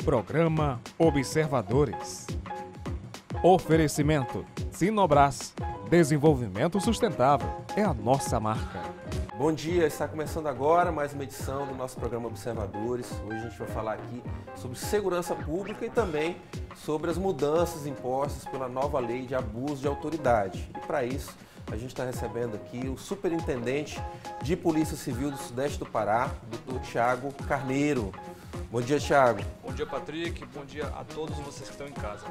Programa Observadores. Oferecimento Sinobras. Desenvolvimento sustentável é a nossa marca. Bom dia, está começando agora mais uma edição do nosso programa Observadores. Hoje a gente vai falar aqui sobre segurança pública e também sobre as mudanças impostas pela nova lei de abuso de autoridade. E para isso, a gente está recebendo aqui o superintendente de Polícia Civil do Sudeste do Pará, Dr. Thiago Carneiro. Bom dia, Thiago. Bom dia, Patrick. Bom dia a todos vocês que estão em casa.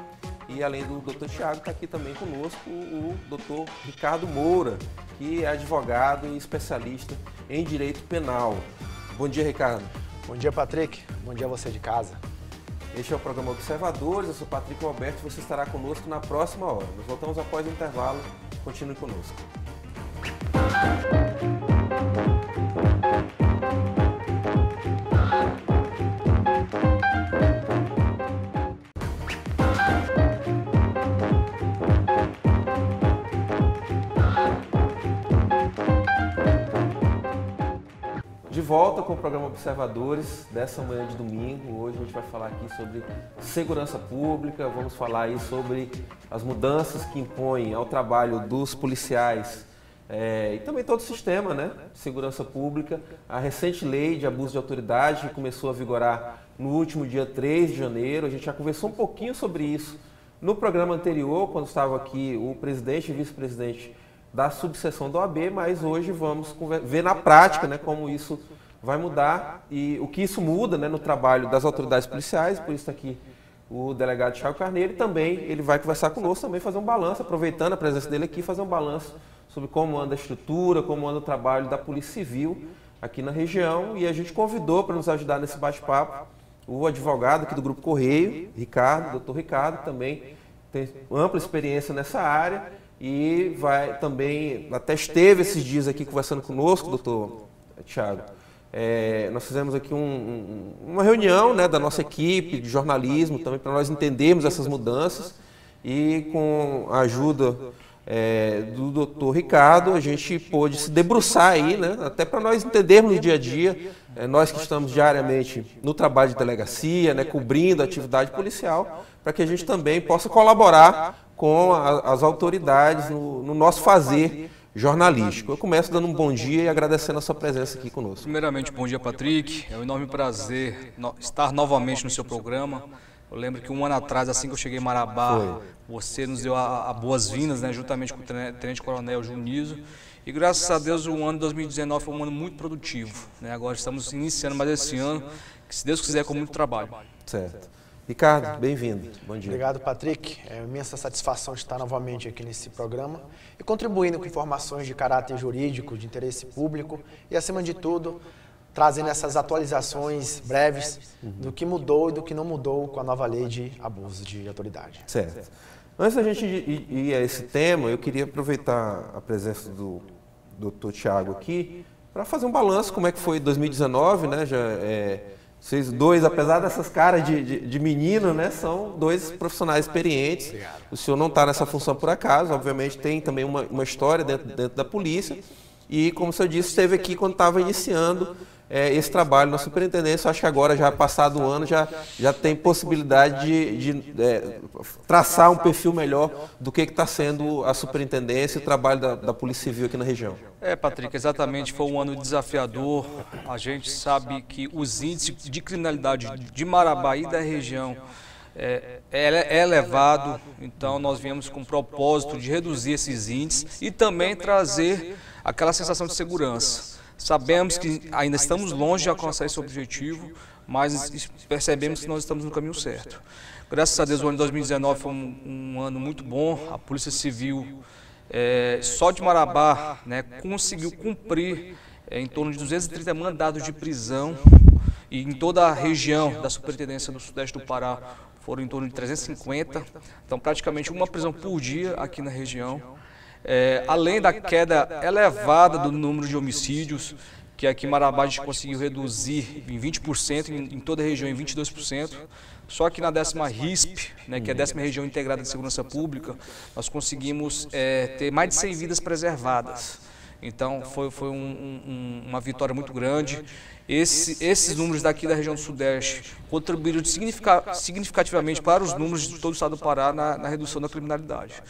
E além do Dr. Thiago, está aqui também conosco o Dr. Ricardo Moura, que é advogado e especialista em direito penal. Bom dia, Ricardo. Bom dia, Patrick. Bom dia a você de casa. Este é o programa Observadores, eu sou Patrick Roberto e você estará conosco na próxima hora. Nós voltamos após o intervalo. Continue conosco. De volta com o programa Observadores, dessa manhã de domingo. Hoje a gente vai falar aqui sobre segurança pública, vamos falar aí sobre as mudanças que impõem ao trabalho dos policiais e também todo o sistema, né, de segurança pública. A recente lei de abuso de autoridade que começou a vigorar no último dia 3 de janeiro, a gente já conversou um pouquinho sobre isso no programa anterior, quando estava aqui o presidente e vice-presidente da subseção da OAB, mas hoje vamos ver na prática, né, como isso vai mudar e o que isso muda, né, no trabalho das autoridades policiais. Por isso está aqui o delegado Thiago Carneiro e também ele vai conversar conosco, também fazer um balanço, aproveitando a presença dele aqui, fazer um balanço sobre como anda a estrutura, como anda o trabalho da Polícia Civil aqui na região. E a gente convidou para nos ajudar nesse bate-papo o advogado aqui do Grupo Correio, Ricardo, doutor Ricardo, também tem ampla experiência nessa área. E vai também, até esteve esses dias aqui conversando conosco, doutor Thiago. Nós fizemos aqui uma reunião, né, da nossa equipe de jornalismo, também para nós entendermos essas mudanças. E com a ajuda do doutor Ricardo, a gente pôde se debruçar aí, né, até para nós entendermos no dia a dia, nós que estamos diariamente no trabalho de delegacia, né, cobrindo a atividade policial, para que a gente também possa colaborar com as autoridades no nosso fazer jornalístico. Eu começo dando um bom dia e agradecendo a sua presença aqui conosco. Primeiramente, bom dia, Patrick. É um enorme prazer estar novamente no seu programa. Eu lembro que um ano atrás, assim que eu cheguei em Marabá, você nos deu a boas-vindas, né, juntamente com o tenente-coronel Junizo. E graças a Deus o ano de 2019 foi um ano muito produtivo, né? Agora estamos iniciando mais esse ano, que se Deus quiser, com muito trabalho. Certo. Ricardo, bem-vindo. Bom dia. Obrigado, Patrick. É uma imensa satisfação estar novamente aqui nesse programa e contribuindo com informações de caráter jurídico, de interesse público e, acima de tudo, trazendo essas atualizações breves do que mudou e do que não mudou com a nova lei de abuso de autoridade. Certo. Antes da gente ir a esse tema, eu queria aproveitar a presença do doutor Thiago aqui para fazer um balanço como é que foi 2019, né? Vocês dois, apesar dessas caras de menino, né, são dois profissionais experientes. Obrigado. O senhor não está nessa função por acaso, obviamente tem também uma história dentro da polícia. E, como o senhor disse, esteve aqui quando estava iniciando esse trabalho na superintendência. Acho que agora, já passado o ano, já tem possibilidade de traçar um perfil melhor do que está sendo a superintendência e o trabalho da Polícia Civil aqui na região. Patrick, exatamente, foi um ano desafiador. A gente sabe que os índices de criminalidade de Marabá e da região é elevado, então nós viemos com o propósito de reduzir esses índices e também trazer aquela sensação de segurança. Sabemos que ainda estamos longe de alcançar esse objetivo, mas percebemos que nós estamos no caminho certo. Graças a Deus, o ano de 2019 foi um ano muito bom. A Polícia Civil, só de Marabá, né, conseguiu cumprir em torno de 230 mandados de prisão, e em toda a região da Superintendência do Sudeste do Pará foram em torno de 350, então praticamente uma prisão por dia aqui na região. Além da queda elevada do número de homicídios, que aqui em Marabá a gente conseguiu reduzir em 20%, em toda a região em 22%. Só que na 10ª RISP, né, que é a 10ª Região Integrada de Segurança Pública, nós conseguimos ter mais de 100 vidas preservadas. Então foi uma vitória muito grande. Esses números daqui da região do Sudeste contribuíram significativamente para os números de todo o estado do Pará na redução da criminalidade.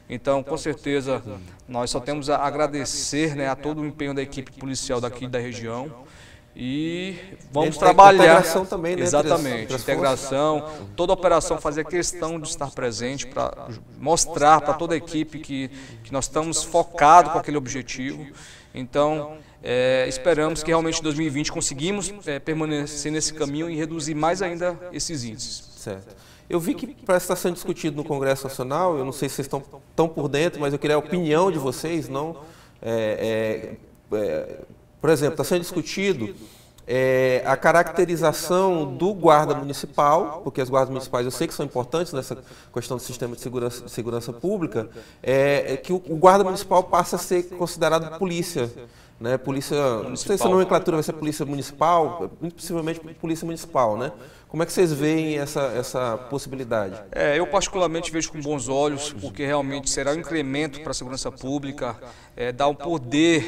Então, com certeza, nós só temos a agradecer, né, a todo o empenho da equipe policial daqui da região e vamos trabalhar. Integração também, né? Exatamente, integração, toda a operação fazer questão de estar presente para mostrar para toda a equipe que nós estamos focados com aquele objetivo. Então, esperamos que realmente em 2020 conseguimos permanecer nesse caminho e reduzir mais ainda esses índices. Certo. Eu vi que parece estar sendo discutido no Congresso Nacional, eu não sei se vocês estão tão por dentro, mas eu queria a opinião de vocês, não? Por exemplo, está sendo discutido a caracterização do guarda municipal, porque as guardas municipais eu sei que são importantes nessa questão do sistema de segurança pública, que o guarda municipal passa a ser considerado polícia. Né, polícia, não sei se a nomenclatura vai ser polícia municipal, muito possivelmente polícia municipal, né? Como é que vocês veem essa possibilidade? Eu particularmente vejo com bons olhos, porque realmente será um incremento para a segurança pública, dar um poder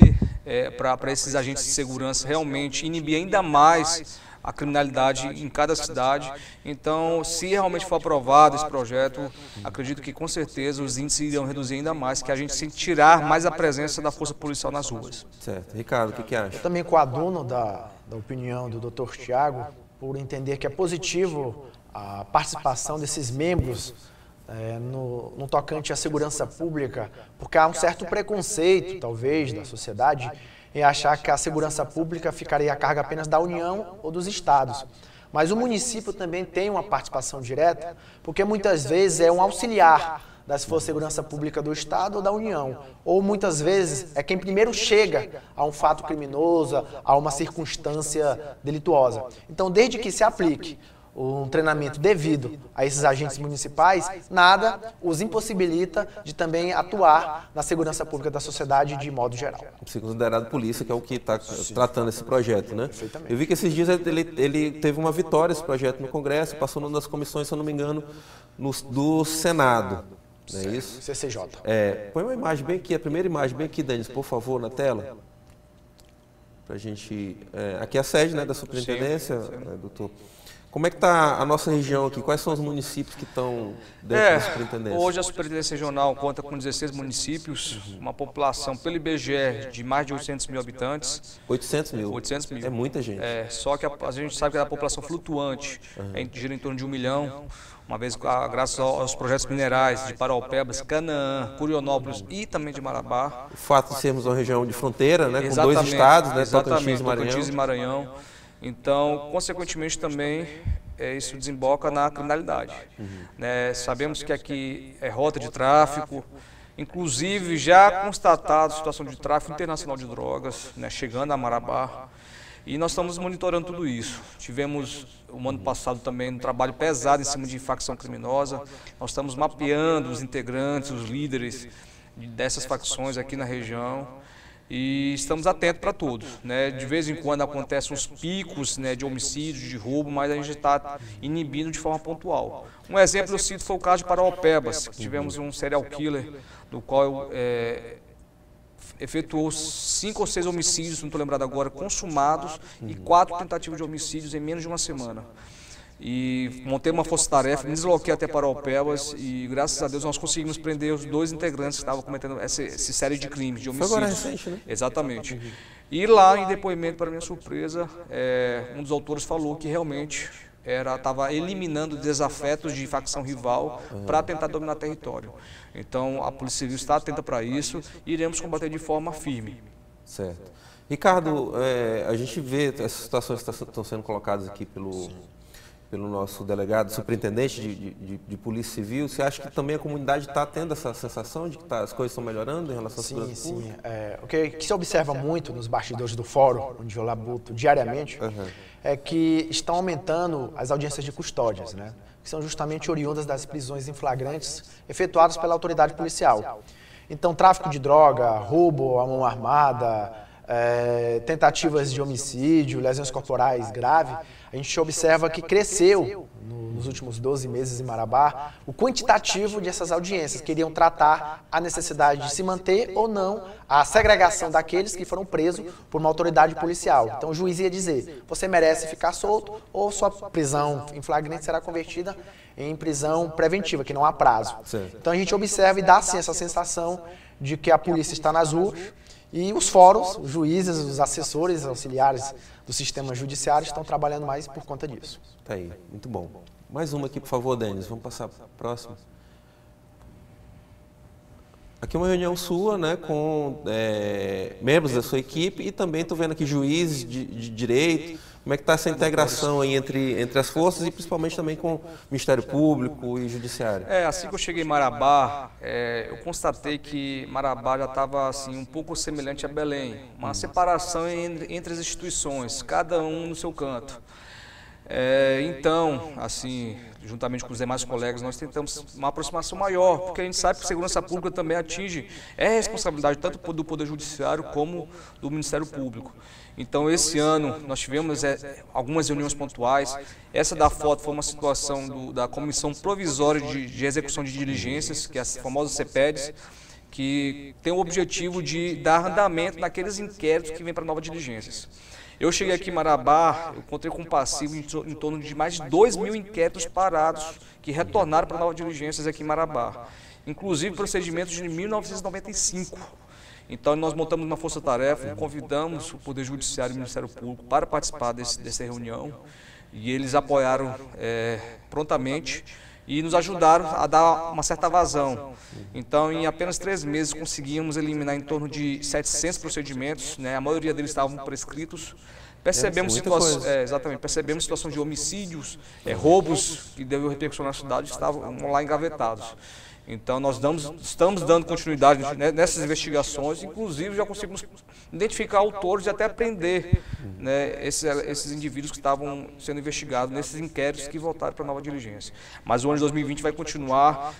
para esses agentes de segurança realmente inibir ainda mais a criminalidade em cada cidade. Então, se realmente for aprovado esse projeto, acredito que com certeza os índices irão reduzir ainda mais, que a gente sentirá mais a presença da força policial nas ruas. Certo. Ricardo, o que acha? Eu também coaduno da opinião do Dr. Tiago, por entender que é positivo a participação desses membros no tocante à segurança pública, porque há um certo preconceito, talvez, da sociedade, em achar que a segurança pública ficaria a cargo apenas da União ou dos estados. Mas o município também tem uma participação direta, porque muitas vezes é um auxiliar das forças de segurança pública do estado ou da União. Ou muitas vezes é quem primeiro chega a um fato criminoso, a uma circunstância delituosa. Então, desde que se aplique um treinamento devido a esses agentes municipais, nada os impossibilita de também atuar na segurança pública da sociedade de modo geral. Ser considerado polícia, que é o que está tratando esse projeto, né? Perfeitamente. Eu vi que esses dias ele teve uma vitória, esse projeto no Congresso, passou numa das comissões, se eu não me engano, do Senado. Não é isso? CCJ. Põe uma imagem bem aqui, a primeira imagem bem aqui, Denis, por favor, na tela. Pra gente, aqui é a sede, né, da superintendência, doutor. Como é que está a nossa região aqui? Quais são os municípios que estão dentro da superintendência? Hoje a superintendência regional conta com 16 municípios, uma população pelo IBGE de mais de 800 mil habitantes. 800 mil? 800 mil. É muita gente. Só que a gente sabe que a população flutuante, gira em torno de 1 milhão, uma vez graças aos projetos minerais de Paraupebas, Canaã, Curionópolis e também de Marabá. O fato de sermos uma região de fronteira, né, com dois estados, né, Tocantins e Maranhão. Então, consequentemente também, isso desemboca na criminalidade. Sabemos que aqui é rota de tráfico, inclusive já constatado situação de tráfico internacional de drogas, chegando a Marabá, e nós estamos monitorando tudo isso. Tivemos, o ano passado também, um trabalho pesado em cima de facção criminosa, nós estamos mapeando os integrantes, os líderes dessas facções aqui na região, e estamos atentos para todos. De vez em quando acontecem uns picos de homicídio, de roubo, mas a gente está inibindo de forma pontual. Um exemplo eu cito foi o caso de Paraupebas, que tivemos um serial killer, do qual efetuou 5 ou 6 homicídios, não estou lembrado agora, consumados, e 4 tentativas de homicídios em menos de uma semana. E montei uma força-tarefa, me desloquei até Paraupebas e, graças a Deus, nós conseguimos prender os 2 integrantes que estavam cometendo essa série de crimes, de homicídios. Foi agora recente, né? Exatamente. E lá, em depoimento, para minha surpresa, um dos autores falou que realmente estava eliminando desafetos de facção rival para tentar dominar território. Então, a Polícia Civil está atenta para isso e iremos combater de forma firme. Certo. Ricardo, a gente vê essas situações que estão sendo colocadas aqui pelo nosso delegado, superintendente de Polícia Civil. Você acha que também a comunidade está tendo essa sensação de que as coisas estão melhorando em relação à segurança pública? Sim. O que se observa muito nos bastidores do fórum, onde eu labuto diariamente, é que estão aumentando as audiências de custódias, que são justamente oriundas das prisões em flagrantes efetuadas pela autoridade policial. Então, tráfico de droga, roubo à mão armada, tentativas de homicídio, lesões corporais graves, a gente observa que cresceu nos últimos 12 meses em Marabá, o quantitativo dessas audiências, queriam tratar a necessidade de se manter ou não a segregação daqueles que foram presos por uma autoridade policial. Então o juiz ia dizer, você merece ficar solto ou sua prisão em flagrante será convertida em prisão preventiva, que não há prazo. Então a gente observa e dá sim essa sensação de que a polícia está nas ruas e os fóruns, os juízes, os assessores auxiliares do sistema judiciário estão trabalhando mais por conta disso. Tá aí, muito bom. Mais uma aqui, por favor, Denis. Vamos passar para a próxima. Aqui é uma reunião sua, né, com membros da sua equipe e também estou vendo aqui juízes de direito. Como é que está essa integração aí entre as forças e principalmente também com o Ministério Público e Judiciário? Assim que eu cheguei em Marabá, eu constatei que Marabá já estava assim, um pouco semelhante a Belém. Uma separação entre as instituições, cada um no seu canto. Então, assim, juntamente com os demais colegas, nós tentamos uma aproximação maior, porque a gente sabe que a segurança pública também atinge, responsabilidade tanto do Poder Judiciário como do Ministério Público. Então, esse ano, nós tivemos algumas reuniões pontuais. Essa da foto foi uma situação da Comissão Provisória de Execução de Diligências, que é a famosa CEPEDS, que tem o objetivo de dar andamento naqueles inquéritos que vêm para novas diligências. Eu cheguei aqui em Marabá, eu encontrei com um passivo em torno de mais de 2.000 inquéritos parados que retornaram para novas diligências aqui em Marabá, inclusive procedimentos de 1995. Então, nós montamos uma força-tarefa, convidamos o Poder Judiciário e o Ministério Público para participar dessa reunião e eles apoiaram prontamente e nos ajudaram a dar uma certa vazão. Então, em apenas 3 meses, conseguimos eliminar em torno de 700 procedimentos, né? A maioria deles estavam prescritos. Percebemos percebemos situação de homicídios, roubos que deviam repercussão na cidade, estavam lá engavetados. Então, nós estamos dando continuidade nessas investigações, inclusive já conseguimos identificar autores e até prender, né, esses indivíduos que estavam sendo investigados nesses inquéritos que voltaram para a nova diligência. Mas o ano de 2020 vai continuar,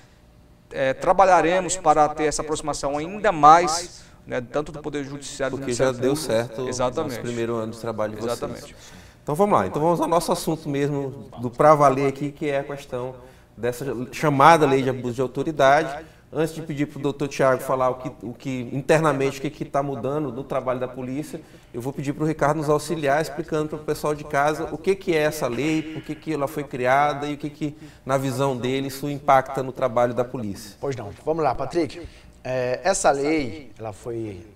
trabalharemos para ter essa aproximação ainda mais, né, tanto do Poder Judiciário... Porque já deu certo no primeiro ano de trabalho de vocês. Exatamente. Então vamos lá, então vamos ao nosso assunto mesmo, do pra valer aqui, que é a questão dessa chamada lei de abuso de autoridade. Antes de pedir para o doutor Tiago falar internamente o que está mudando no trabalho da polícia, eu vou pedir para o Ricardo nos auxiliar explicando para o pessoal de casa o que é essa lei, por que ela foi criada e o que na visão dele, isso impacta no trabalho da polícia. Pois não. Vamos lá, Patrick. Essa lei, ela foi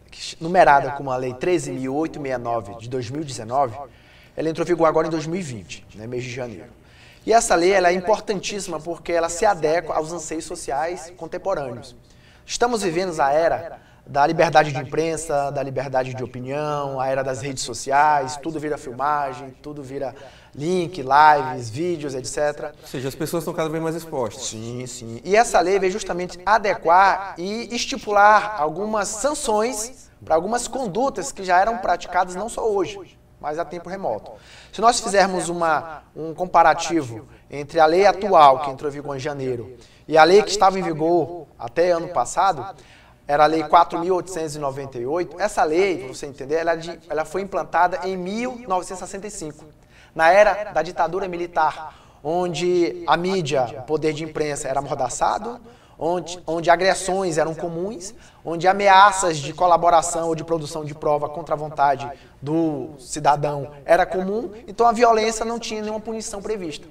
numerada como a Lei 13.869 de 2019, ela entrou em vigor agora em 2020, né, mês de janeiro. E essa lei ela é importantíssima porque ela se adequa aos anseios sociais contemporâneos. Estamos vivendo a era da liberdade de imprensa, da liberdade de opinião, a era das redes sociais, tudo vira filmagem, tudo vira link, lives, vídeos, etc. Ou seja, as pessoas estão cada vez mais expostas. Sim, sim. E essa lei veio justamente adequar e estipular algumas sanções para algumas condutas que já eram praticadas não só hoje, mas a tempo remoto. Se nós fizermos um comparativo entre a lei atual, que entrou em vigor em janeiro, e a lei que estava em vigor até ano passado, era a Lei 4.898, essa lei, para você entender, ela foi implantada em 1965, na era da ditadura militar, onde a mídia, o poder de imprensa era amordaçado, onde agressões eram comuns, onde ameaças de colaboração ou de produção de prova contra a vontade do cidadão era comum, então a violência não tinha nenhuma punição prevista.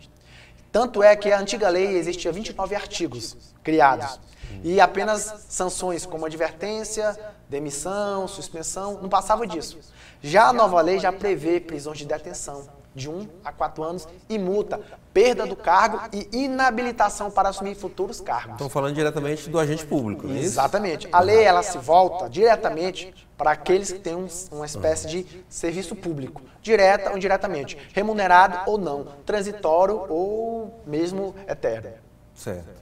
Tanto é que a antiga lei existia 29 artigos criados e apenas sanções como advertência, demissão, suspensão, não passava disso. Já a nova lei já prevê prisões de detenção de 1 a 4 anos e multa, perda do cargo e inabilitação para assumir futuros cargos. Estão falando diretamente do agente público, não é isso? Exatamente. A lei ela se volta diretamente para aqueles que têm uma espécie de serviço público, direta ou indiretamente, remunerado ou não, transitório ou mesmo eterno. Certo.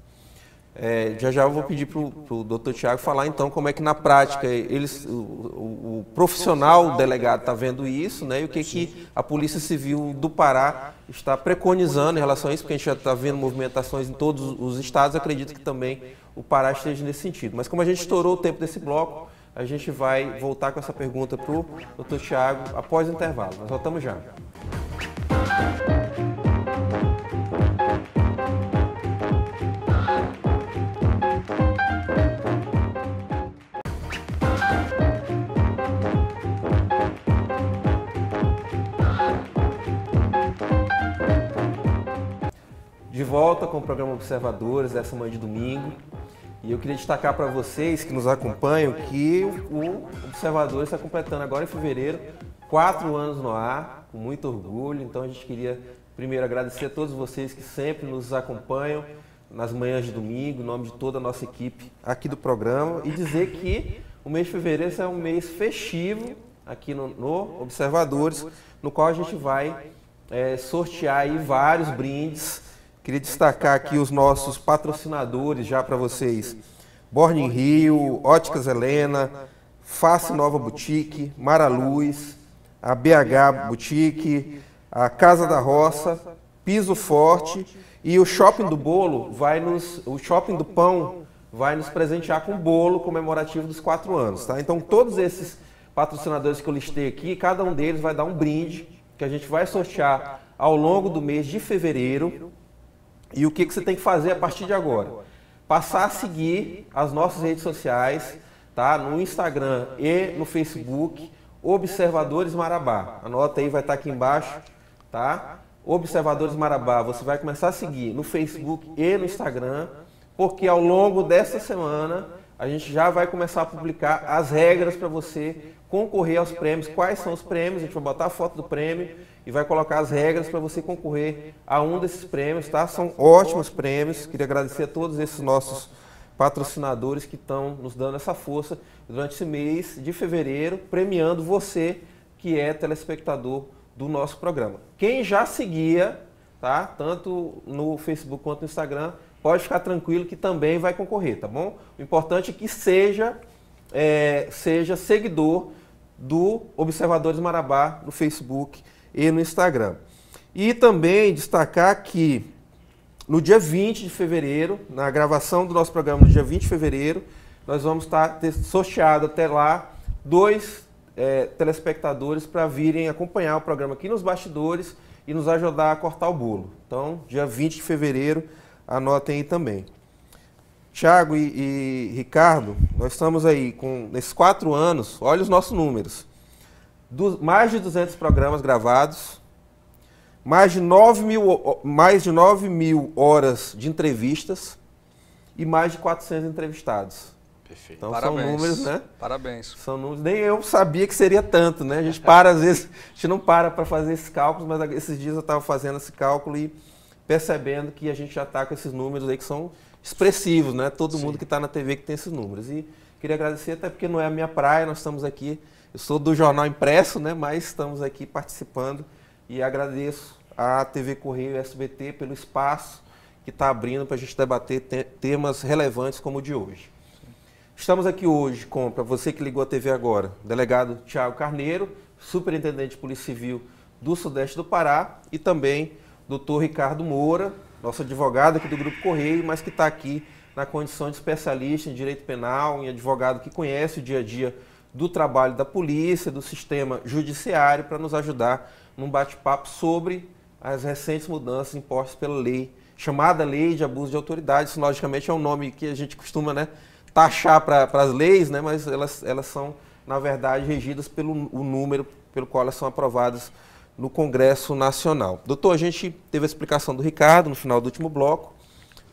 Já eu vou pedir para o doutor Tiago falar então como é que na prática o profissional delegado está vendo isso, né, e o que a Polícia Civil do Pará está preconizando em relação a isso, porque a gente já está vendo movimentações em todos os estados, acredito que também o Pará esteja nesse sentido. Mas como a gente estourou o tempo desse bloco, a gente vai voltar com essa pergunta para o doutor Tiago após o intervalo. Nós voltamos já. De volta com o programa Observadores dessa manhã de domingo. E eu queria destacar para vocês que nos acompanham que o Observadores está completando agora em fevereiro 4 anos no ar, com muito orgulho. Então a gente queria primeiro agradecer a todos vocês que sempre nos acompanham nas manhãs de domingo, em nome de toda a nossa equipe aqui do programa, e dizer que o mês de fevereiro é um mês festivo aqui no Observadores, no qual a gente vai sortear aí vários brindes. Queria destacar aqui os nossos patrocinadores já para vocês: Born in Rio, Óticas Helena, Face Nova Boutique, Mara Luz, a BH Boutique, a Casa da Roça, Piso Forte, e o Shopping do Bolo o Shopping do Pão vai nos presentear com um bolo comemorativo dos 4 anos, tá? Então todos esses patrocinadores que eu listei aqui, cada um deles vai dar um brinde que a gente vai sortear ao longo do mês de fevereiro. E o que você tem que fazer a partir de agora? Passar a seguir as nossas redes sociais, tá? No Instagram e no Facebook, Observadores Marabá. Anota aí, vai estar aqui embaixo, tá? Observadores Marabá, você vai começar a seguir no Facebook e no Instagram, porque ao longo dessa semana a gente já vai começar a publicar as regras para você concorrer aos prêmios. Quais são os prêmios? A gente vai botar a foto do prêmio e vai colocar as regras para você concorrer a um desses prêmios, tá? São ótimos prêmios. Queria agradecer a todos esses nossos patrocinadores que estão nos dando essa força durante esse mês de fevereiro, premiando você que é telespectador do nosso programa. Quem já seguia, tá? Tanto no Facebook quanto no Instagram, pode ficar tranquilo que também vai concorrer, tá bom? O importante é que seja seguidor do Observadores Marabá no Facebook e no Instagram. E também destacar que no dia 20 de fevereiro, na gravação do nosso programa no dia 20 de fevereiro, nós vamos ter sorteado até lá 2 telespectadores para virem acompanhar o programa aqui nos bastidores e nos ajudar a cortar o bolo. Então, dia 20 de fevereiro, anotem aí também. Thiago e Ricardo, nós estamos aí nesses 4 anos, olha os nossos números. Mais de 200 programas gravados, mais de 9 mil horas de entrevistas e mais de 400 entrevistados. Perfeito. Então Parabéns. são números, né? Parabéns. São números, nem eu sabia que seria tanto, né? A gente para, às vezes, a gente não para fazer esses cálculos, mas esses dias eu estava fazendo esse cálculo e percebendo que a gente já está com esses números aí que são expressivos, né? Todo mundo que está na TV que tem esses números. E queria agradecer, até porque não é a minha praia, nós estamos aqui, eu sou do jornal impresso, né? Mas estamos aqui participando e agradeço à TV Correio e SBT pelo espaço que está abrindo para a gente debater temas relevantes como o de hoje. Estamos aqui hoje com, para você que ligou a TV agora, o delegado Thiago Carneiro, superintendente de Polícia Civil do Sudeste do Pará, e também Dr. Ricardo Moura, nosso advogado aqui do Grupo Correio, mas que está aqui na condição de especialista em direito penal, em advogado que conhece o dia a dia do trabalho da polícia, do sistema judiciário, para nos ajudar num bate-papo sobre as recentes mudanças impostas pela lei, chamada Lei de Abuso de Autoridade. Isso, logicamente, é um nome que a gente costuma, né, taxar para as leis, né, mas elas são, na verdade, regidas pelo número pelo qual elas são aprovadas no Congresso Nacional. Doutor, a gente teve a explicação do Ricardo no final do último bloco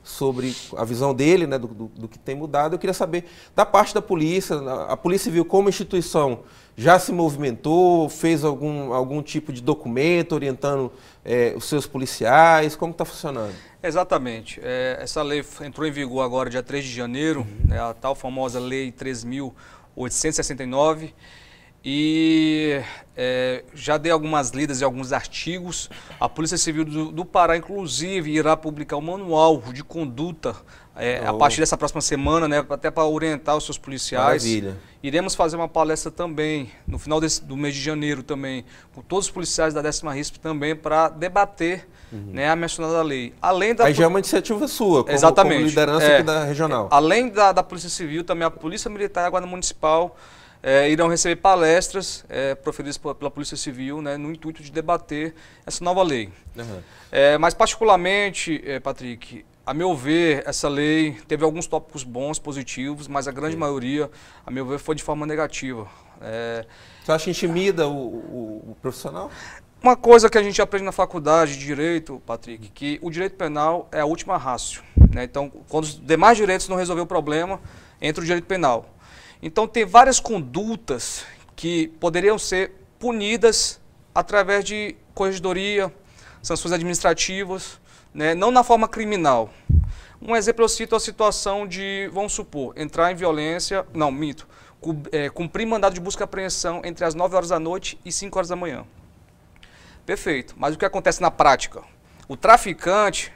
sobre a visão dele, né, do que tem mudado. Eu queria saber, da parte da polícia, a Polícia Civil como instituição já se movimentou, fez algum tipo de documento orientando os seus policiais? Como está funcionando? Exatamente. Essa lei entrou em vigor agora dia 3 de janeiro, né, a tal famosa Lei 3.869, e já dei algumas lidas em alguns artigos. A Polícia Civil do Pará, inclusive, irá publicar um manual de conduta a partir dessa próxima semana, né, até para orientar os seus policiais. Maravilha. Iremos fazer uma palestra também, no final do mês de janeiro também, com todos os policiais da 10ª RISP também, para debater né, a mencionada lei. Além da... Aí já é uma iniciativa sua, como, Exatamente. como liderança aqui da regional. Além da Polícia Civil, também a Polícia Militar e a Guarda Municipal irão receber palestras proferidas pela Polícia Civil, né, no intuito de debater essa nova lei. Uhum. Mas particularmente, Patrick, a meu ver, essa lei teve alguns tópicos bons, positivos, mas a grande maioria, a meu ver, foi de forma negativa. Você acha que intimida o profissional? Uma coisa que a gente aprende na faculdade de Direito, Patrick, que o direito penal é a última ratio, né? Então, quando os demais direitos não resolver o problema, entra o direito penal. Então, tem várias condutas que poderiam ser punidas através de corregedoria, sanções administrativas, né? Não na forma criminal. Um exemplo, eu cito a situação de, vamos supor, entrar em violência, não, minto, cumprir mandado de busca e apreensão entre as 9 horas da noite e 5 horas da manhã. Perfeito, mas o que acontece na prática? O traficante,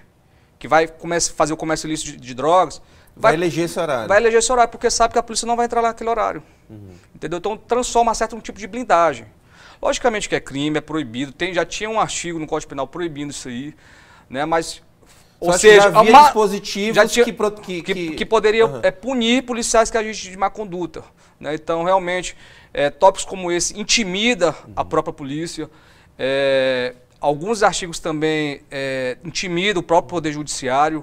que vai fazer o comércio ilícito de drogas, vai eleger esse horário. Vai eleger esse horário, porque sabe que a polícia não vai entrar lá naquele horário. Entendeu? Então transforma certo tipo de blindagem. Logicamente que é crime, é proibido, já tinha um artigo no Código Penal proibindo isso aí, né? Mas, ou seja, já havia dispositivos que poderiam punir policiais que agem de má conduta, né? Então, realmente, tópicos como esse intimida a própria polícia. Alguns artigos também intimidam o próprio Poder Judiciário.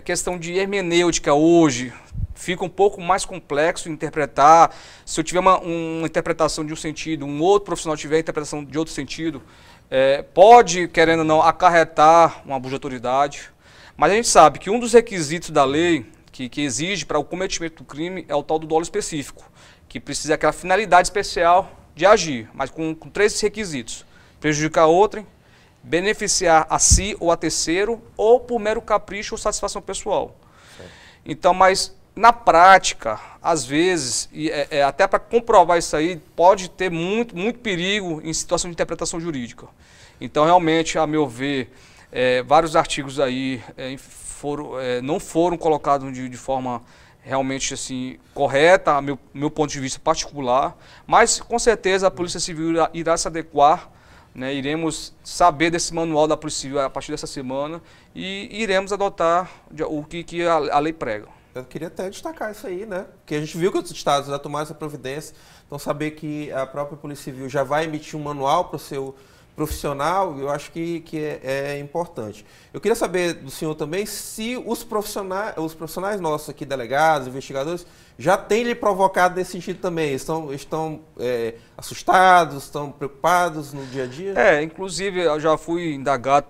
Questão de hermenêutica hoje fica um pouco mais complexo interpretar. Se eu tiver uma interpretação de um sentido, um outro profissional tiver a interpretação de outro sentido, pode, querendo ou não, acarretar um abuso de autoridade. Mas a gente sabe que um dos requisitos da lei que exige para o cometimento do crime é o tal do dolo específico, que precisa daquela finalidade especial de agir, mas com 3 requisitos: prejudicar outrem, beneficiar a si ou a terceiro, ou por mero capricho ou satisfação pessoal. Então, mas na prática, às vezes, até para comprovar isso aí, pode ter muito perigo em situação de interpretação jurídica. Então, realmente, a meu ver, vários artigos aí não foram colocados de forma realmente assim correta, meu ponto de vista particular, mas com certeza a Polícia Civil irá se adequar, né? Iremos saber desse manual da Polícia Civil a partir dessa semana e iremos adotar o que a lei prega. Eu queria até destacar isso aí, né? Porque a gente viu que outros estados já tomaram essa providência, então saber que a própria Polícia Civil já vai emitir um manual para o seu profissional, eu acho que é importante. Eu queria saber do senhor também se os profissionais nossos aqui, delegados, investigadores, já têm lhe provocado nesse sentido também. Estão assustados, estão preocupados no dia a dia? Inclusive eu já fui indagado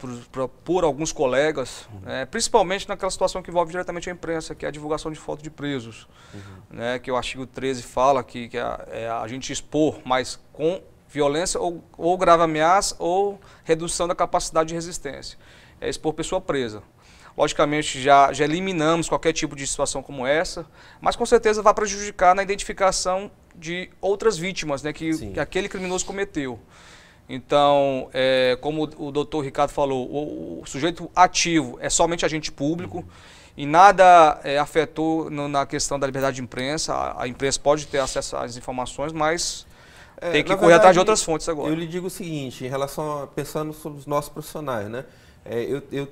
por alguns colegas, principalmente naquela situação que envolve diretamente a imprensa, que é a divulgação de fotos de presos, né, que o artigo 13 fala que a gente expor, mas com violência ou grave ameaça ou redução da capacidade de resistência. Expor pessoa presa. Logicamente, já eliminamos qualquer tipo de situação como essa, mas com certeza vai prejudicar na identificação de outras vítimas, né, que aquele criminoso cometeu. Então, como o doutor Ricardo falou, o sujeito ativo é somente agente público e nada afetou na questão da liberdade de imprensa. A imprensa pode ter acesso às informações, mas tem que correr atrás de outras fontes agora. Eu lhe digo o seguinte, em relação pensando sobre os nossos profissionais, né?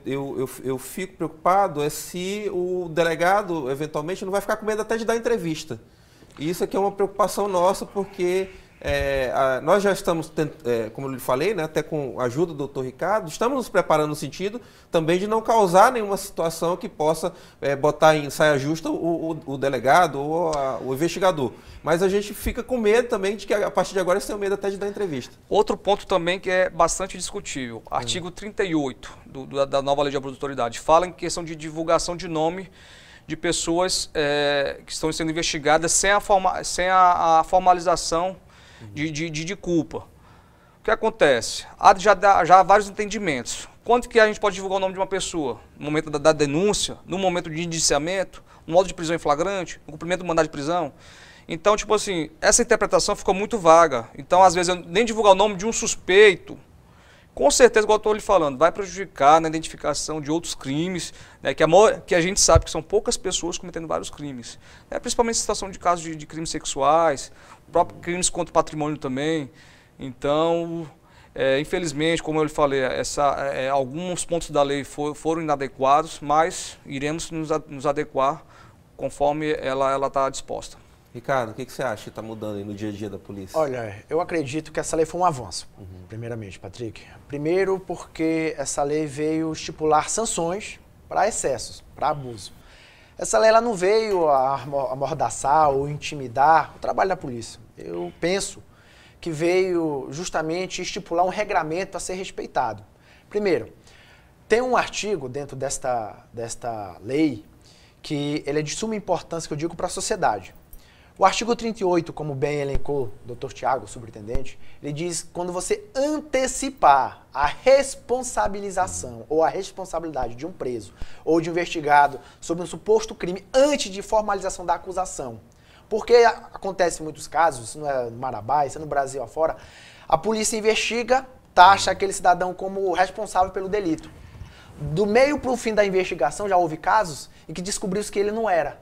Eu fico preocupado se o delegado, eventualmente, não vai ficar com medo até de dar entrevista. E isso aqui é uma preocupação nossa, porque nós já estamos, como eu lhe falei, né, até com a ajuda do doutor Ricardo, estamos nos preparando no sentido também de não causar nenhuma situação que possa botar em saia justa o delegado ou o investigador. Mas a gente fica com medo também de que a partir de agora eles tenham medo até de dar entrevista. Outro ponto também que é bastante discutível, artigo 38 da nova lei de abuso de autoridade, fala em questão de divulgação de nome de pessoas que estão sendo investigadas sem a formalização de culpa. O que acontece? Já há vários entendimentos. Quanto que a gente pode divulgar o nome de uma pessoa? No momento da denúncia, no momento de indiciamento, no modo de prisão em flagrante, no cumprimento do mandado de prisão? Então, tipo assim, essa interpretação ficou muito vaga. Então, às vezes, eu nem divulgar o nome de um suspeito, com certeza, igual eu estou lhe falando, vai prejudicar na identificação de outros crimes, né, que a gente sabe que são poucas pessoas cometendo vários crimes. Principalmente em situação de casos de crimes sexuais, próprios crimes contra o patrimônio também. Então, infelizmente, como eu lhe falei, alguns pontos da lei foram inadequados, mas iremos nos adequar conforme ela está disposta. Ricardo, o que você acha que está mudando aí no dia a dia da polícia? Olha, eu acredito que essa lei foi um avanço, primeiramente, Patrick. Primeiro porque essa lei veio estipular sanções para excessos, para abuso. Essa lei ela não veio amordaçar ou intimidar o trabalho da polícia. Eu penso que veio justamente estipular um regramento a ser respeitado. Primeiro, tem um artigo dentro desta lei que ele é de suma importância, que eu digo, para a sociedade. O artigo 38, como bem elencou o Dr. Tiago, superintendente, ele diz quando você antecipar a responsabilização ou a responsabilidade de um preso ou de um investigado sobre um suposto crime antes de formalização da acusação. Porque acontece em muitos casos, isso não é no Marabá, isso é no Brasil afora, a polícia investiga, taxa aquele cidadão como responsável pelo delito. Do meio para o fim da investigação já houve casos em que descobriu-se que ele não era,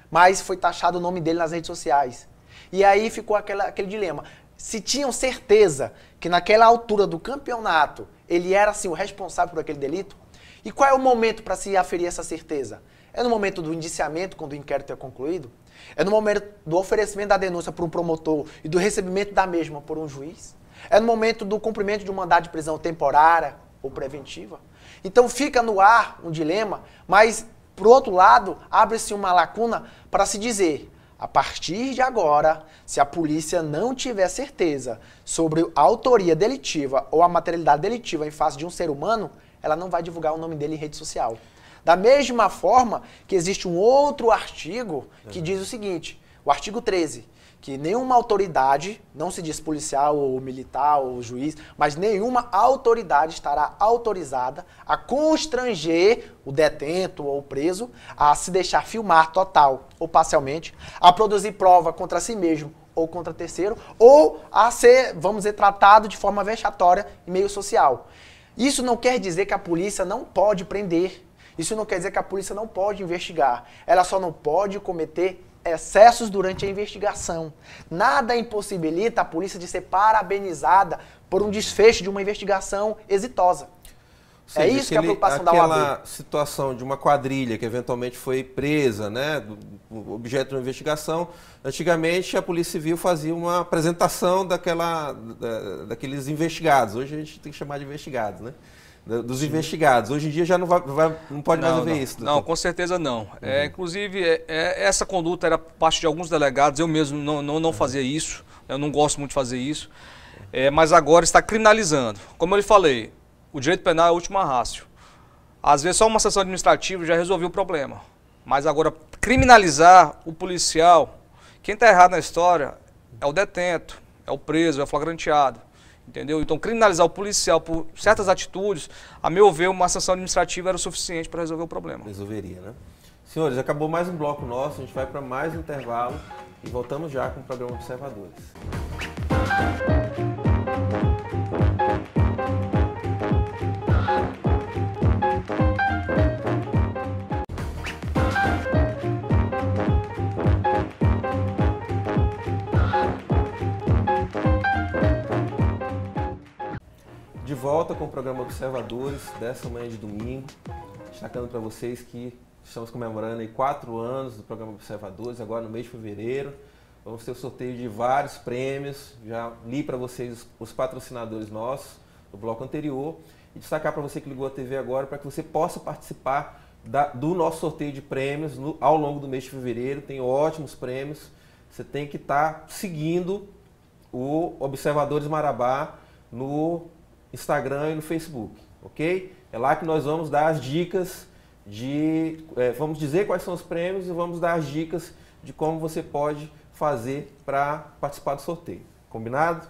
mas foi taxado o nome dele nas redes sociais. E aí ficou aquele dilema. Se tinham certeza que naquela altura do campeonato ele era assim o responsável por aquele delito, e qual é o momento para se aferir essa certeza? É no momento do indiciamento, quando o inquérito é concluído? É no momento do oferecimento da denúncia por um promotor e do recebimento da mesma por um juiz? É no momento do cumprimento de um mandado de prisão temporária ou preventiva? Então fica no ar um dilema, mas, por outro lado, abre-se uma lacuna para se dizer, a partir de agora, se a polícia não tiver certeza sobre a autoria delitiva ou a materialidade delitiva em face de um ser humano, ela não vai divulgar o nome dele em rede social. Da mesma forma que existe um outro artigo que diz o seguinte, o artigo 13, que nenhuma autoridade, não se diz policial ou militar ou juiz, mas nenhuma autoridade estará autorizada a constranger o detento ou o preso a se deixar filmar total ou parcialmente, a produzir prova contra si mesmo ou contra terceiro, ou a ser, vamos dizer, tratado de forma vexatória em meio social. Isso não quer dizer que a polícia não pode prender. Isso não quer dizer que a polícia não pode investigar. Ela só não pode cometer excessos durante a investigação. Nada impossibilita a polícia de ser parabenizada por um desfecho de uma investigação exitosa. Seja, é isso que é a preocupação da OAB. Aquela situação de uma quadrilha que eventualmente foi presa, né, objeto de uma investigação, antigamente a Polícia Civil fazia uma apresentação daqueles investigados. Hoje a gente tem que chamar de investigados, né? Dos Sim. investigados. Hoje em dia já não pode mais haver isso. Doutor. Não, com certeza não. Inclusive, essa conduta era parte de alguns delegados, eu mesmo não fazia isso, eu não gosto muito de fazer isso, mas agora está criminalizando. Como eu lhe falei, o direito penal é a última rácio. Às vezes só uma sanção administrativa já resolveu o problema, mas agora criminalizar o policial, quem está errado na história é o detento, é o preso, é o flagranteado. Entendeu? Então, criminalizar o policial por certas atitudes, a meu ver, uma sanção administrativa era o suficiente para resolver o problema. Resolveria, né? Senhores, acabou mais um bloco nosso, a gente vai para mais um intervalo e voltamos já com o programa Observadores. De volta com o programa Observadores dessa manhã de domingo, destacando para vocês que estamos comemorando aí 4 anos do programa Observadores, agora no mês de fevereiro. Vamos ter o sorteio de vários prêmios, já li para vocês os patrocinadores nossos do bloco anterior e destacar para você que ligou a TV agora para que você possa participar do nosso sorteio de prêmios ao longo do mês de fevereiro. Tem ótimos prêmios, você tem que estar seguindo o Observadores Marabá no Instagram e no Facebook, ok? É lá que nós vamos dar as dicas vamos dizer quais são os prêmios e vamos dar as dicas de como você pode fazer para participar do sorteio. Combinado?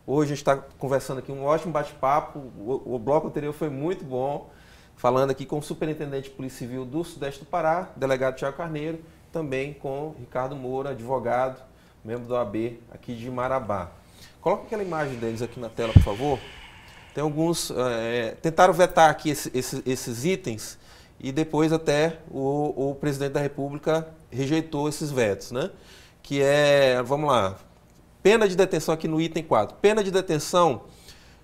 Hoje a gente está conversando aqui um ótimo bate-papo, o bloco anterior foi muito bom, falando aqui com o Superintendente de Polícia Civil do Sudeste do Pará, delegado Tiago Carneiro, também com Ricardo Moura, advogado, membro da OAB aqui de Marabá. Coloca aquela imagem deles aqui na tela, por favor. Tem alguns, tentaram vetar aqui esses itens e depois até o presidente da República rejeitou esses vetos, né? Que vamos lá, pena de detenção aqui no item 4, pena de detenção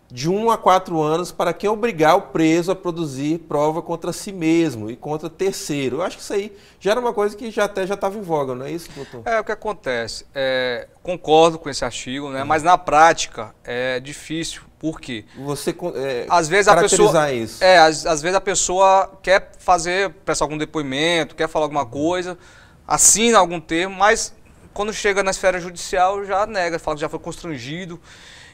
de 1 a 4 anos para quem obrigar o preso a produzir prova contra si mesmo e contra terceiro. Eu acho que isso aí já era uma coisa que já estava em voga, não é isso, doutor? O que acontece, concordo com esse artigo, né? Mas na prática é difícil. Por quê? Você às vezes caracterizar isso. Às vezes a pessoa prestar algum depoimento, quer falar alguma coisa, assina algum termo, mas quando chega na esfera judicial já nega, fala que já foi constrangido.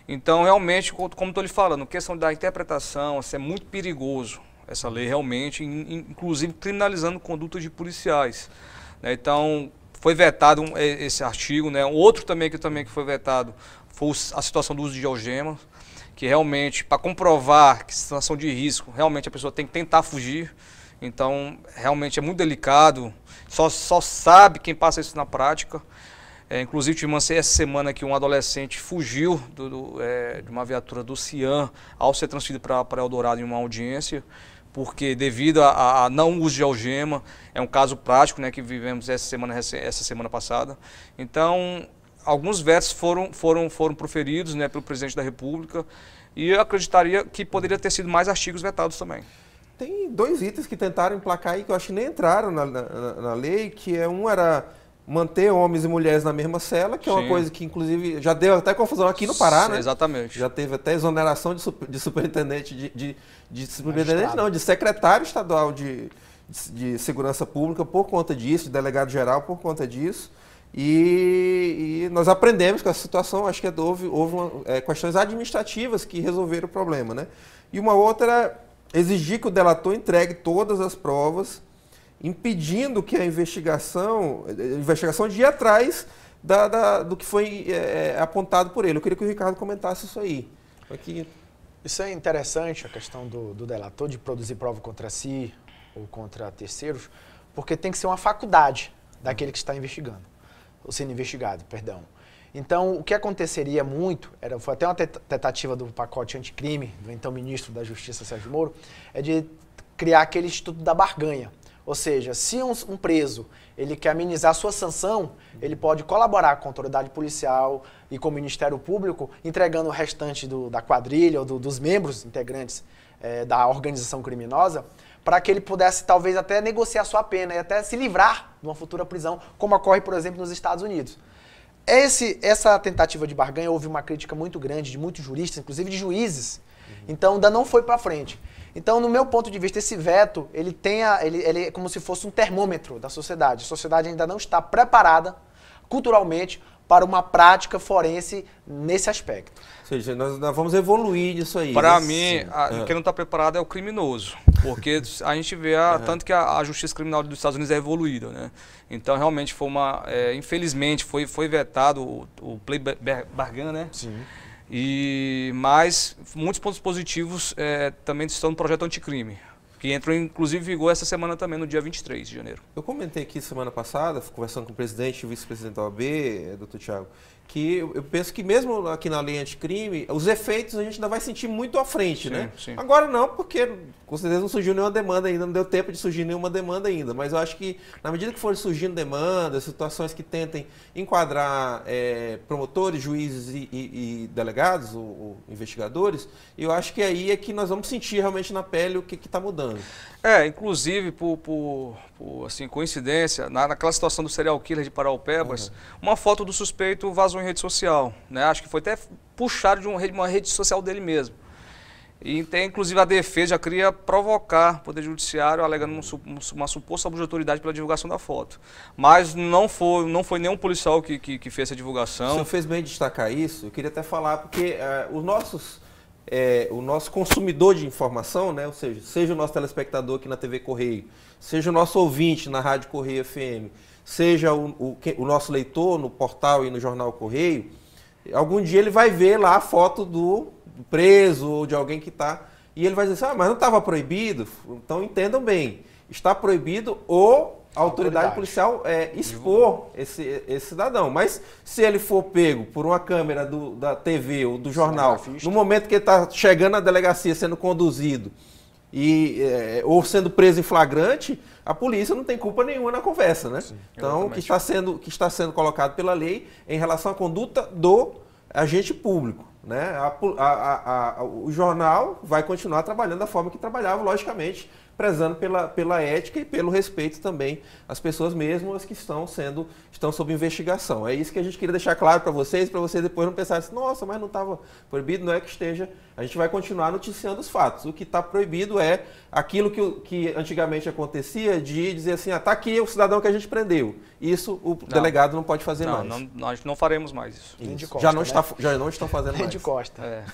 Então, realmente, como estou lhe falando, questão da interpretação, assim, é muito perigoso essa lei realmente, inclusive criminalizando condutas de policiais, né? Então, foi vetado esse artigo, né? Outro também que foi vetado foi a situação do uso de algema, que realmente, para comprovar que situação de risco, realmente a pessoa tem que tentar fugir. Então, realmente é muito delicado, só sabe quem passa isso na prática. Inclusive, tive essa semana que um adolescente fugiu de uma viatura do Cian ao ser transferido para Eldorado em uma audiência, porque devido a não uso de algema, é um caso prático, né, que vivemos essa semana passada. Então, alguns vetos foram proferidos, né, pelo presidente da República, e eu acreditaria que poderia ter sido mais artigos vetados também. Tem 2 itens que tentaram emplacar aí que eu acho que nem entraram na lei, que um era manter homens e mulheres na mesma cela, que é uma coisa que, inclusive, já deu até confusão aqui no Pará, né? Exatamente. Já teve até exoneração de superintendente, superintendente não, de secretário estadual de segurança pública por conta disso, de delegado geral por conta disso. E nós aprendemos com essa situação, acho que houve questões administrativas que resolveram o problema, né? E uma outra, exigir que o delator entregue todas as provas, impedindo que a investigação de ir atrás do que foi apontado por ele. Eu queria que o Ricardo comentasse isso aí. Aqui. Isso é interessante, a questão do delator de produzir prova contra si ou contra terceiros, porque tem que ser uma faculdade daquele que está investigando, ou sendo investigado, perdão. Então, o que aconteceria muito, foi até uma tentativa do pacote anticrime, do então ministro da Justiça, Sérgio Moro, é de criar aquele instituto da barganha. Ou seja, se um preso ele quer amenizar sua sanção, ele pode colaborar com a autoridade policial e com o Ministério Público, entregando o restante da quadrilha ou dos membros integrantes da organização criminosa, para que ele pudesse talvez até negociar sua pena e até se livrar de uma futura prisão, como ocorre, por exemplo, nos Estados Unidos. Essa tentativa de barganha houve uma crítica muito grande de muitos juristas, inclusive de juízes, então ainda não foi para frente. Então, no meu ponto de vista, esse veto, ele é como se fosse um termômetro da sociedade. A sociedade ainda não está preparada, culturalmente, para uma prática forense nesse aspecto. Ou seja, nós vamos evoluir nisso aí. Para mim, quem não está preparado é o criminoso, porque a gente vê tanto que a justiça criminal dos Estados Unidos é evoluída, né? Então, realmente, infelizmente, foi vetado o plea bargain, né? Sim. Mas muitos pontos positivos também estão no projeto anticrime, que entrou inclusive em vigor essa semana também, no dia 23 de janeiro. Eu comentei aqui semana passada, conversando com o presidente e o vice-presidente da OAB, doutor Thiago, que eu penso que mesmo aqui na lei anticrime, os efeitos a gente ainda vai sentir muito à frente, né? Sim. Agora não, porque com certeza não surgiu nenhuma demanda ainda, não deu tempo de surgir nenhuma demanda ainda, mas eu acho que na medida que forem surgindo demandas, situações que tentem enquadrar promotores, juízes e delegados ou investigadores, eu acho que aí é que nós vamos sentir realmente na pele o que está mudando. Inclusive, por assim, coincidência, naquela situação do serial killer de Paraupebas, uma foto do suspeito vazou em rede social, né? Acho que foi até puxado de uma rede social dele mesmo. E tem, inclusive, a defesa já queria provocar o Poder Judiciário, alegando uma suposta abuso de autoridade pela divulgação da foto. Mas não foi nenhum policial que fez essa divulgação. O senhor fez bem destacar isso. Eu queria até falar, porque o nosso consumidor de informação, né, ou seja o nosso telespectador aqui na TV Correio, seja o nosso ouvinte na Rádio Correio FM, seja o nosso leitor no portal e no jornal Correio, algum dia ele vai ver lá a foto do preso ou de alguém que está, e ele vai dizer assim, mas não estava proibido? Então entendam bem, está proibido a autoridade policial expor esse cidadão. Mas se ele for pego por uma câmera da TV ou do jornal, no momento que ele está chegando na delegacia, sendo conduzido, ou sendo preso em flagrante, a polícia não tem culpa nenhuma na conversa, né? Sim, então, o que está sendo colocado pela lei em relação à conduta do agente público, né? O jornal vai continuar trabalhando da forma que trabalhava, logicamente, prezando pela ética e pelo respeito também às pessoas mesmo, as que estão sob investigação. É isso que a gente queria deixar claro para vocês depois não pensarem assim, nossa, mas não estava proibido, não é que esteja. A gente vai continuar noticiando os fatos. O que está proibido é aquilo que antigamente acontecia de dizer assim, tá aqui o cidadão que a gente prendeu. Isso o delegado não pode fazer mais. Não, nós não faremos mais isso. De costa, já não estão fazendo mais. De costa.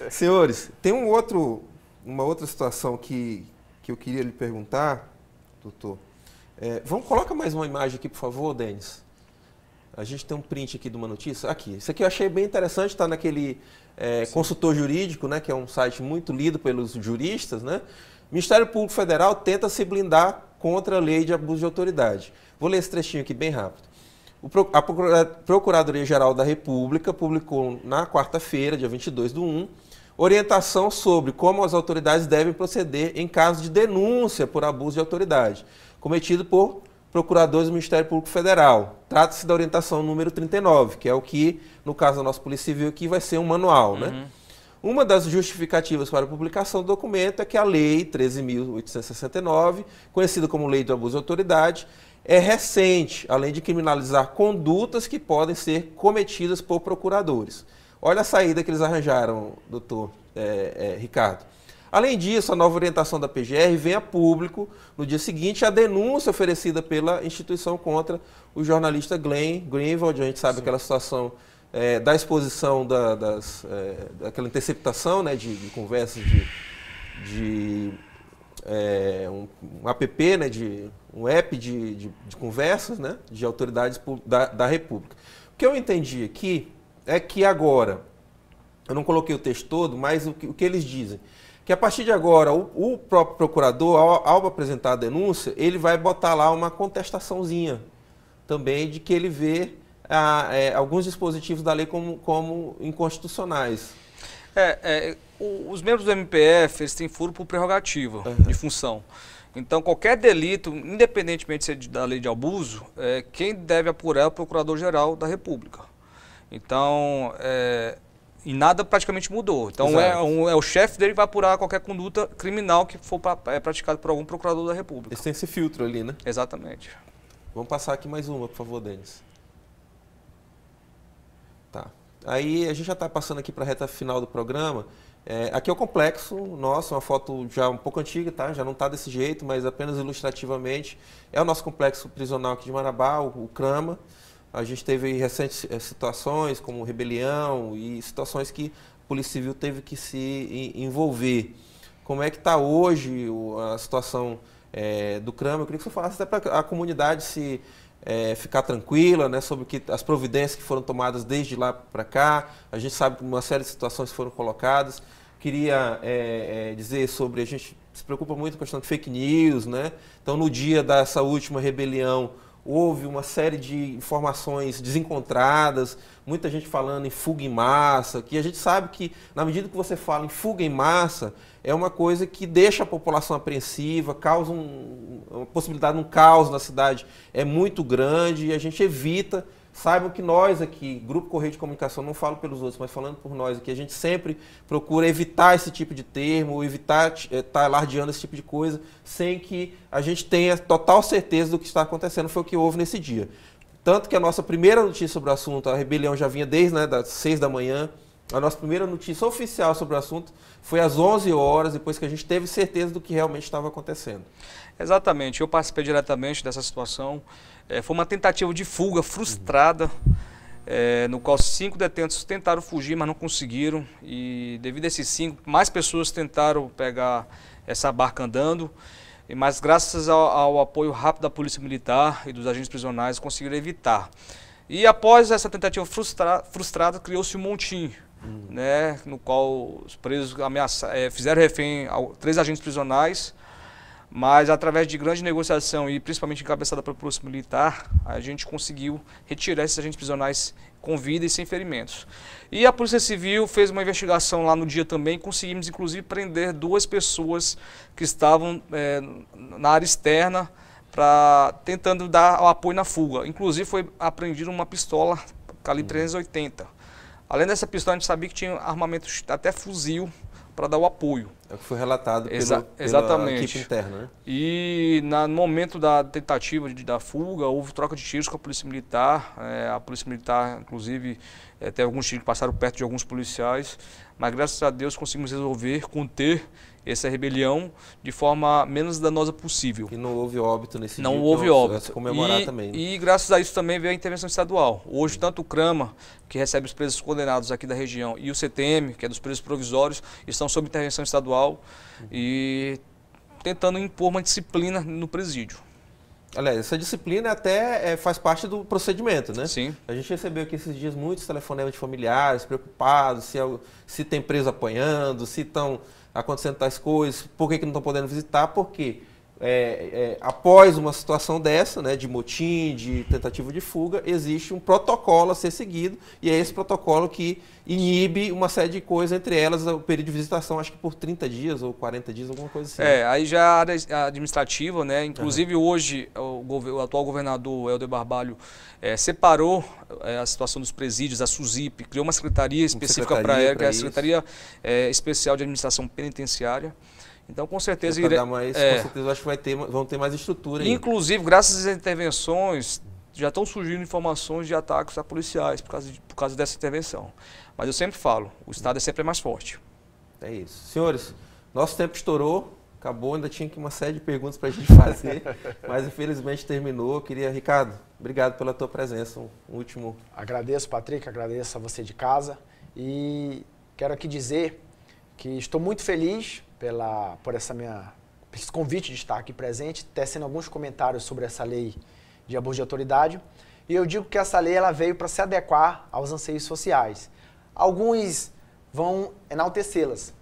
Senhores, tem uma outra situação que eu queria lhe perguntar, doutor. Coloca mais uma imagem aqui, por favor, Denis. A gente tem um print aqui de uma notícia. Aqui, isso aqui eu achei bem interessante, está naquele Consultor Jurídico, né, que é um site muito lido pelos juristas, né? Ministério Público Federal tenta se blindar contra a lei de abuso de autoridade. Vou ler esse trechinho aqui bem rápido. A Procuradoria-Geral da República publicou na quarta-feira, dia 22/1, orientação sobre como as autoridades devem proceder em caso de denúncia por abuso de autoridade, cometido por procuradores do Ministério Público Federal. Trata-se da orientação número 39, que é o que, no caso da nossa Polícia Civil aqui, vai ser um manual, né? Uma das justificativas para a publicação do documento é que a Lei 13.869, conhecida como Lei do Abuso de Autoridade, é recente, além de criminalizar condutas que podem ser cometidas por procuradores. Olha a saída que eles arranjaram, doutor Ricardo. Além disso, a nova orientação da PGR vem a público no dia seguinte a denúncia oferecida pela instituição contra o jornalista Glenn Greenwald. A gente sabe aquela situação da exposição daquela interceptação, né, de conversas um app, né, um app de conversas, né, de autoridades da República. O que eu entendi aqui é que agora, eu não coloquei o texto todo, mas o que eles dizem, que a partir de agora o próprio procurador, ao apresentar a denúncia, ele vai botar lá uma contestaçãozinha também de que ele vê alguns dispositivos da lei como inconstitucionais. Os membros do MPF, eles têm furo por prerrogativa de função. Então, qualquer delito, independentemente de ser da lei de abuso, quem deve apurar é o Procurador-Geral da República. Então, e nada praticamente mudou. Então, é o chefe dele que vai apurar qualquer conduta criminal que for praticada por algum procurador da República. Eles têm esse filtro ali, né? Exatamente. Vamos passar aqui mais uma, por favor, Denis. Tá. Aí, a gente já está passando aqui para a reta final do programa. Aqui é o complexo nosso, uma foto já um pouco antiga, tá? Já não está desse jeito, mas apenas ilustrativamente. É o nosso complexo prisional aqui de Marabá, o CRAMA. A gente teve recentes situações como rebelião e situações que a Polícia Civil teve que se envolver. Como é que está hoje a situação do CRAMA? Eu queria que você falasse até para a comunidade ficar tranquila, né, sobre as providências que foram tomadas desde lá para cá. A gente sabe que uma série de situações foram colocadas. Queria dizer sobre, a gente se preocupa muito com a questão de fake news, né? Então, no dia dessa última rebelião, houve uma série de informações desencontradas, muita gente falando em fuga em massa, que a gente sabe que, na medida que você fala em fuga em massa, é uma coisa que deixa a população apreensiva, causa uma possibilidade de um caos na cidade é muito grande e a gente evita. Saibam que nós aqui, Grupo Correio de Comunicação, não falo pelos outros, mas falando por nós aqui, a gente sempre procura evitar esse tipo de termo, evitar estar alardeando esse tipo de coisa, sem que a gente tenha total certeza do que está acontecendo. Foi o que houve nesse dia. Tanto que a nossa primeira notícia sobre o assunto, a rebelião já vinha desde das 6 da manhã, a nossa primeira notícia oficial sobre o assunto foi às 11 horas, depois que a gente teve certeza do que realmente estava acontecendo. Exatamente, eu participei diretamente dessa situação. Foi uma tentativa de fuga frustrada, no qual 5 detentos tentaram fugir, mas não conseguiram. E devido a esses 5, mais pessoas tentaram pegar essa barca andando. Mas graças ao apoio rápido da Polícia Militar e dos agentes prisionais, conseguiram evitar. E após essa tentativa frustrada, criou-se um montim, né, no qual os presos fizeram refém a 3 agentes prisionais. Mas através de grande negociação e principalmente encabeçada pela Polícia Militar, a gente conseguiu retirar esses agentes prisionais com vida e sem ferimentos. E a Polícia Civil fez uma investigação lá no dia também, conseguimos inclusive prender 2 pessoas que estavam na área externa tentando dar o apoio na fuga. Inclusive foi apreendida uma pistola calibre 380. Além dessa pistola, a gente sabia que tinha armamento até fuzil para dar o apoio. É o que foi relatado exatamente. pela equipe interna, né? E no momento da tentativa da fuga, houve troca de tiros com a Polícia Militar. A Polícia Militar, inclusive, teve alguns tiros que passaram perto de alguns policiais. Mas, graças a Deus, conseguimos resolver, conter essa rebelião de forma menos danosa possível. E não houve óbito nesse dia. Não houve óbito. Se comemorar também. E graças a isso também veio a intervenção estadual. Hoje, tanto o CRAMA, que recebe os presos condenados aqui da região, e o CTM, que é dos presos provisórios, estão sob intervenção estadual e tentando impor uma disciplina no presídio. Aliás, essa disciplina até faz parte do procedimento, né? Sim. A gente recebeu aqui esses dias muitos telefonemas de familiares preocupados, se tem preso apanhando, se estão acontecendo tais coisas, por que não estão podendo visitar, porque após uma situação dessa, né, de motim, de tentativa de fuga, existe um protocolo a ser seguido, e é esse protocolo que inibe uma série de coisas, entre elas o período de visitação, acho que por 30 dias ou 40 dias, alguma coisa assim. Aí já a área administrativa, né? Inclusive hoje o atual governador Helder Barbalho separou a situação dos presídios, a SUSIP, criou uma secretaria específica para ela, que é a Secretaria Especial de Administração Penitenciária. Então, com certeza, com certeza acho que vão ter mais estrutura. Inclusive, graças às intervenções, já estão surgindo informações de ataques a policiais por causa dessa intervenção. Mas eu sempre falo, o Estado é sempre mais forte. É isso. Senhores, nosso tempo estourou, acabou, ainda tinha aqui uma série de perguntas para a gente fazer, mas infelizmente terminou. Ricardo, obrigado pela tua presença. Um último... Agradeço, Patrick, agradeço a você de casa e quero aqui dizer que estou muito feliz por esse convite de estar aqui presente, tecendo alguns comentários sobre essa lei de abuso de autoridade. E eu digo que essa lei ela veio para se adequar aos anseios sociais. Alguns vão enaltecê-las,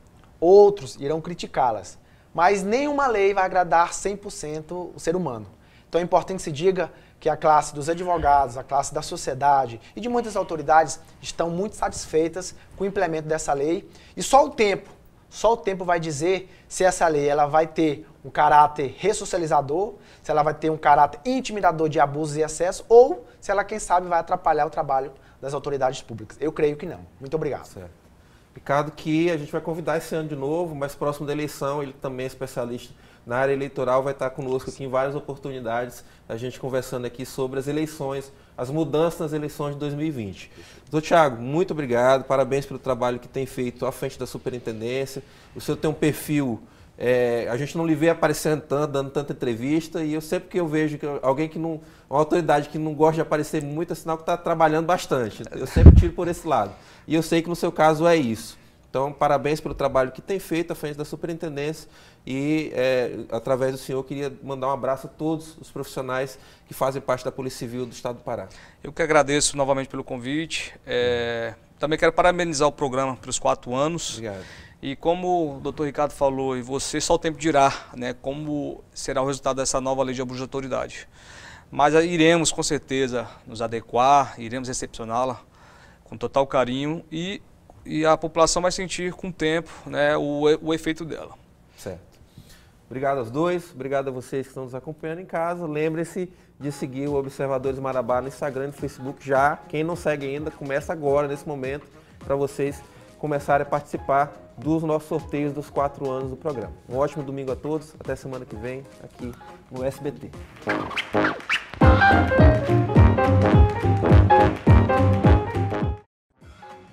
outros irão criticá-las, mas nenhuma lei vai agradar 100% o ser humano. Então é importante que se diga que a classe dos advogados, a classe da sociedade e de muitas autoridades estão muito satisfeitas com o implemento dessa lei, e só o tempo vai dizer se essa lei ela vai ter um caráter ressocializador, se ela vai ter um caráter intimidador de abusos e excessos, ou se ela, quem sabe, vai atrapalhar o trabalho das autoridades públicas. Eu creio que não. Muito obrigado. Certo. Ricardo, que a gente vai convidar esse ano de novo, mas próximo da eleição, ele também é especialista na área eleitoral, vai estar conosco aqui em várias oportunidades, a gente conversando aqui sobre as eleições, as mudanças nas eleições de 2020. Doutor Thiago, muito obrigado, parabéns pelo trabalho que tem feito à frente da superintendência. O senhor tem um perfil, a gente não lhe vê aparecendo tanto, dando tanta entrevista, e eu sempre que eu vejo que alguém que não, uma autoridade que não gosta de aparecer muito, é sinal que está trabalhando bastante. Eu sempre tiro por esse lado. E eu sei que no seu caso é isso. Então, parabéns pelo trabalho que tem feito à frente da superintendência e, através do senhor, eu queria mandar um abraço a todos os profissionais que fazem parte da Polícia Civil do Estado do Pará. Eu que agradeço novamente pelo convite. Também quero parabenizar o programa pelos 4 anos. Obrigado. E como o doutor Ricardo falou, e você, só o tempo dirá, né, como será o resultado dessa nova lei de abuso de autoridade. Mas iremos, com certeza, nos adequar, iremos recepcioná-la com total carinho e a população vai sentir com o tempo, né, o efeito dela. Certo. Obrigado aos dois, obrigado a vocês que estão nos acompanhando em casa. Lembre-se de seguir o Observadores Marabá no Instagram e no Facebook já. Quem não segue ainda, começa agora, nesse momento, para vocês começarem a participar dos nossos sorteios dos 4 anos do programa. Um ótimo domingo a todos, até semana que vem, aqui no SBT.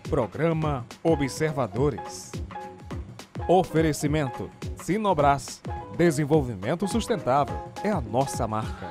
Programa Observadores. Oferecimento Sinobras. Desenvolvimento sustentável é a nossa marca.